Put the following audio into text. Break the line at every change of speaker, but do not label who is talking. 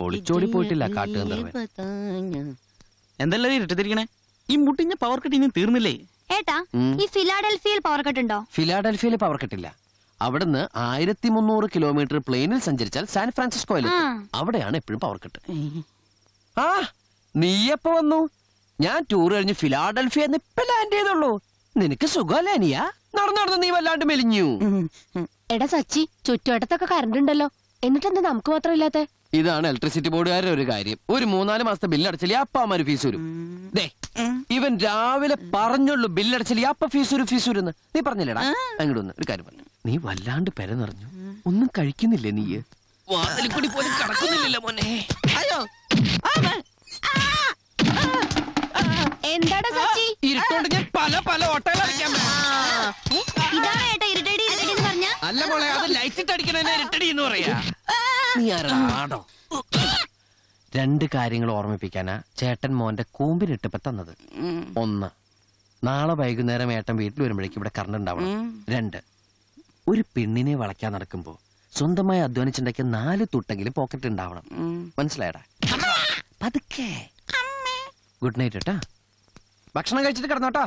ഒളിച്ചോടി പോയിട്ടില്ല
എന്തെല്ലാം ഇരുട്ടിരിക്കണേ? ഈ മുട്ടിഞ്ഞ പവർ കട്ട് ഇനി തീർന്നില്ലേ?
ഏട്ടാ, ഈ ഫിലാഡൽഫിയയിൽ പവർ കട്ട് ഉണ്ടോ?
ഫിലാഡൽഫിയയിൽ പവർ കട്ടില്ല. അവിടുന്ന് 1300 കിലോമീറ്റർ പ്ലെയിനിൽ സഞ്ചരിച്ചാൽ സാൻ ഫ്രാൻസിസ്കോയിൽ അവിടെയാണ് എപ്പോഴും പവർ കട്ട്. ആ നീയപ്പോ വന്നു? ഞാൻ ടൂർ കഴിഞ്ഞ് ഫിലാഡൽഫിയ ഇപ്പൊ ലാൻഡ് ചെയ്തുള്ളൂ. നിനക്ക് സുഖമല്ലേ അനിയ? നടന്നു നീ വല്ലാണ്ട് മെലിഞ്ഞു.
എടാ സച്ചി, ചുറ്റുവട്ടത്തൊക്കെ കറണ്ട് ഉണ്ടല്ലോ, എന്നിട്ടെന്താ നമുക്ക് മാത്രം ഇല്ലാത്ത?
ഇതാണ് ഇലക്ട്രിസിറ്റി ബോർഡുകാരുടെ ഒരു കാര്യം. ഒരു 3-4 മാസത്തെ ബില്ലടച്ചില്ല അപ്പാമാര് ഫീസ് വരും. ഇവൻ രാവിലെ പറഞ്ഞുള്ളൂ ബില്ലടച്ചില്ല അപ്പ ഫീസ് വരും. നീ പറഞ്ഞില്ലടാ? അങ്ങോട്ട് വന്ന് ഒരു കാര്യം പറഞ്ഞു. നീ വല്ലാണ്ട് പെര നിറഞ്ഞു. ഒന്നും കഴിക്കുന്നില്ലേ നീ? വാതിലിൽ കൂടി പോലും കടക്കുന്നില്ലല്ലോ മോനെ. അയ്യോ
എന്താടാ സച്ചി?
ഇരുട്ടോണ്ട് ഞാൻ പല ഓട്ടകൾ
ഇതാണ് ഏട്ടാ ഇരുട്ടടി എന്ന് പറഞ്ഞ?
അല്ല മോളെ, അത് ലൈറ്റ് ഇട്ട് അടിക്കണ ഇരുട്ടടി എന്ന് പറയാ. നീ ആരാടോ? 2 കാര്യങ്ങൾ ഓർമ്മിപ്പിക്കാനാ ചേട്ടൻ മോന്റെ കൂമ്പിനിട്ടപ്പോ തന്നത്. 1, നാളെ വൈകുന്നേരം ഏട്ടൻ വീട്ടിൽ വരുമ്പോഴേക്കും ഇവിടെ കറണ്ട് ഉണ്ടാവണം. 2, ഒരു പെണ്ണിനെ വളയ്ക്കാൻ നടക്കുമ്പോ സ്വന്തമായി അധ്വാനിച്ചുണ്ടാക്കിയ 4 തുട്ടെങ്കിലും പോക്കറ്റ് ഉണ്ടാവണം. മനസ്സിലായടാ? പതുക്കെ. ഗുഡ് നൈറ്റ് ഏട്ടാ. ഭക്ഷണം കഴിച്ചിട്ട് കിടന്നോട്ടാ.